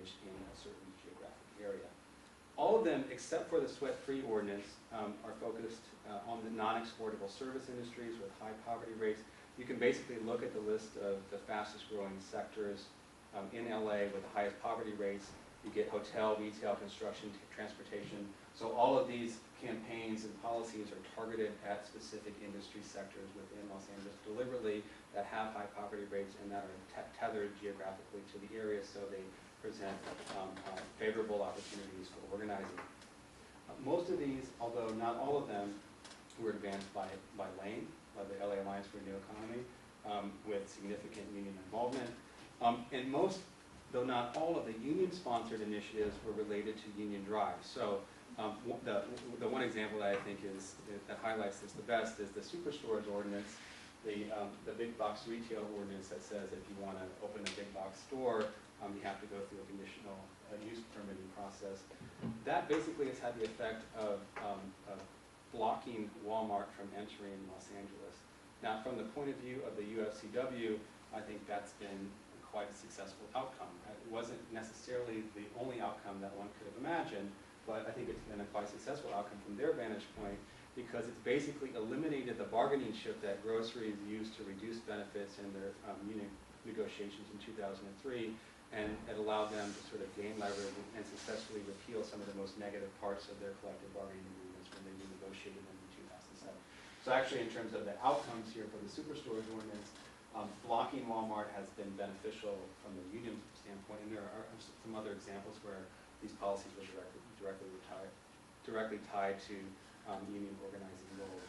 established in a certain geographic area. All of them, except for the sweat-free ordinance, are focused on the non-exportable service industries with high poverty rates. You can basically look at the list of the fastest growing sectors in LA with the highest poverty rates. You get hotel, retail, construction, transportation. So all of these campaigns and policies are targeted at specific industry sectors within Los Angeles deliberately that have high poverty rates and that are tethered geographically to the area, so they present favorable opportunities for organizing. Most of these, although not all of them, were advanced by LANE, by the LA Alliance for a New Economy, with significant union involvement. And most, though not all, of the union-sponsored initiatives were related to union drive. So the one example that I think that highlights this the best is the superstores ordinance, the big box retail ordinance that says if you want to open a big box store, you have to go through a conditional use permitting process. That basically has had the effect of blocking Walmart from entering Los Angeles. Now, from the point of view of the UFCW, I think that's been quite a successful outcome. It wasn't necessarily the only outcome that one could have imagined, but I think it's been a quite successful outcome from their vantage point because it's basically eliminated the bargaining chip that groceries used to reduce benefits in their union negotiations in 2003, and it allowed them to sort of gain leverage and successfully repeal some of the most negative parts of their collective bargaining agreements when they renegotiated them in 2007. So actually, in terms of the outcomes here for the superstores ordinance, blocking Walmart has been beneficial from the union standpoint, and there are some other examples where these policies were directly tied to union organizing goals.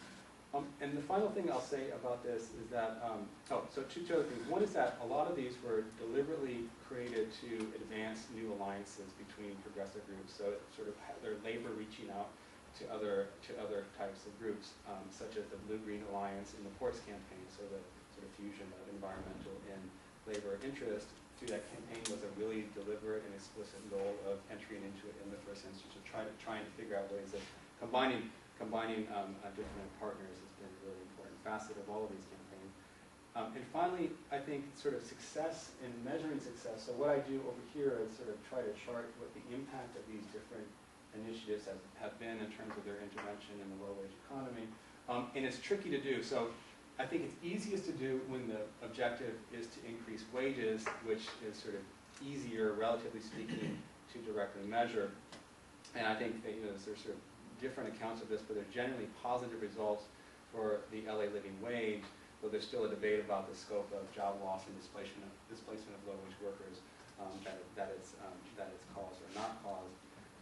And the final thing I'll say about this is that, so two other things. One is that a lot of these were deliberately created to advance new alliances between progressive groups. So it sort of their labor reaching out to other types of groups, such as the Blue-Green Alliance and the Ports Campaign. So the sort of fusion of environmental and labor interest through that campaign was a really deliberate and explicit goal of entering into it in the first instance, of trying to figure out ways of combining different partners has been a really important facet of all of these campaigns. And finally, I think sort of success in measuring success. So what I do over here is sort of try to chart what the impact of these different initiatives have been in terms of their intervention in the low-wage economy. And it's tricky to do. So I think it's easiest to do when the objective is to increase wages, which is sort of easier, relatively speaking, to directly measure. And I think that there's sort of different accounts of this, but they're generally positive results for the LA living wage, though there's still a debate about the scope of job loss and displacement of low-wage workers that it's caused or not caused.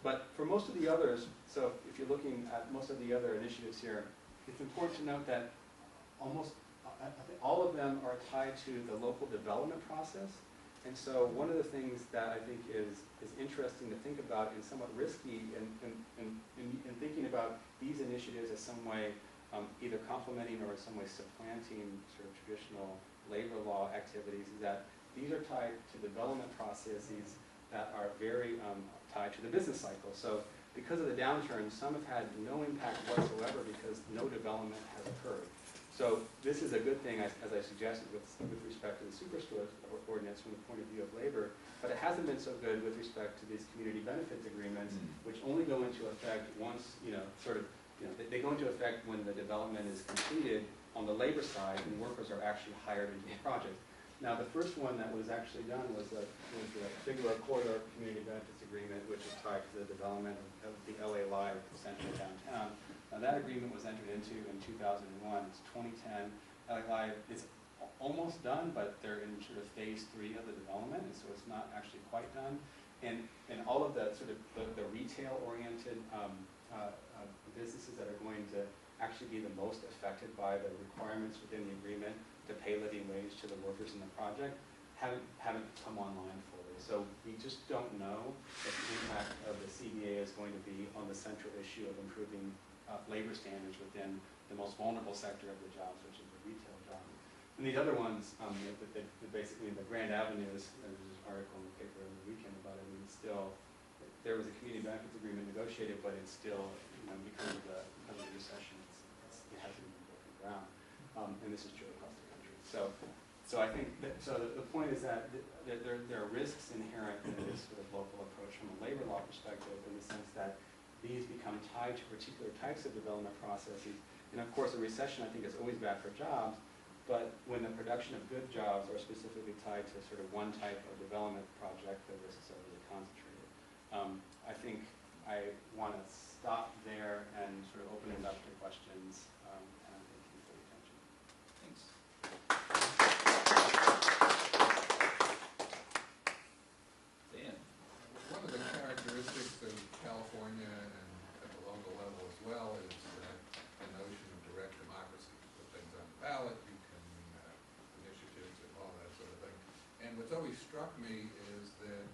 But for most of the others, so if you're looking at most of the other initiatives here, it's important to note that I think all of them are tied to the local development process. And so one of the things that I think is interesting to think about and somewhat risky in thinking about these initiatives as some way either complementing or in some way supplanting sort of traditional labor law activities is that these are tied to development processes that are very tied to the business cycle. So because of the downturn, some have had no impact whatsoever because no development has occurred. So this is a good thing, as I suggested, with respect to the superstore ordinance from the point of view of labor, but it hasn't been so good with respect to these community benefits agreements, which only go into effect once, they go into effect when the development is completed on the labor side and workers are actually hired into the project. Now, the first one that was actually done was the Figueroa Corridor Community Benefits Agreement, which is tied to the development of the LA Live Center downtown. Now, that agreement was entered into in 2001. It's 2010. LA Live is almost done, but they're in sort of phase 3 of the development, and so it's not actually quite done. And all of the sort of the retail-oriented businesses that are going to actually be the most affected by the requirements within the agreement to pay living wage to the workers in the project haven't come online fully. So we just don't know what the impact of the CBA is going to be on the central issue of improving labor standards within the most vulnerable sector of the jobs, which is the retail job. And these other ones, basically the Grand Avenues, there's an article in the paper over the weekend about it, there was a community benefits agreement negotiated, but it's still, because of the recession, it hasn't been broken ground. And this is true across the country. So So I think that, so the point is that there are risks inherent in this sort of local approach from a labor law perspective, in the sense that these become tied to particular types of development processes. And of course, a recession, I think, is always bad for jobs, but when the production of good jobs are specifically tied to sort of one type of development project, the risks are really concentrated. I think I want to stop there and sort of open it up to questions, and thank you for your attention. Thanks. Dan. One of the characteristics of California and at the local level as well is the notion of direct democracy. You put things on the ballot, you can initiatives and all that sort of thing. And what's always struck me is that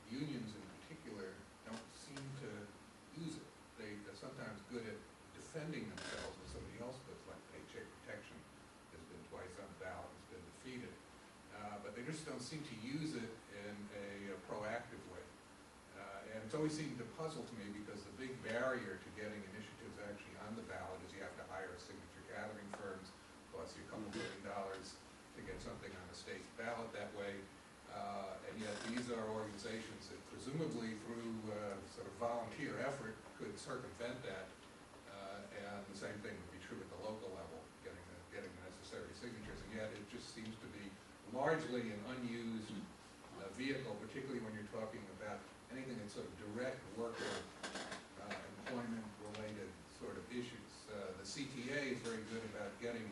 unions in particular don't seem to use it. They're sometimes good at defending themselves when somebody else puts, like paycheck protection has been twice on the ballot, has been defeated. But they just don't seem to use it in a proactive way. And it's always seemed to puzzle to me, because the big barrier to getting initiatives actually on the ballot is you have to hire signature gathering firms, costs you a couple $1 billion to get something on a state ballot that way. And yet these are organizations that presumably through sort of volunteer effort could circumvent that. And the same thing would be true at the local level, getting the necessary signatures. And yet it just seems to be largely an unused vehicle, particularly when you're talking about anything that's sort of direct worker employment-related sort of issues. The CTA is very good about getting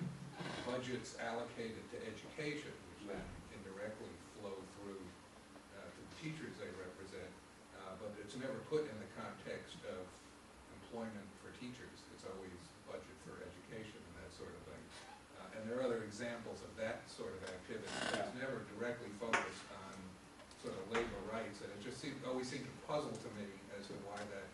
budgets allocated to education, which then indirectly flow through to the teachers they represent, but it's never put in the context of employment for teachers. It's always budget for education and that sort of thing. And there are other examples of that sort of activity. It's never directly focused on sort of labor rights, and it just always seemed to puzzle to me as to why that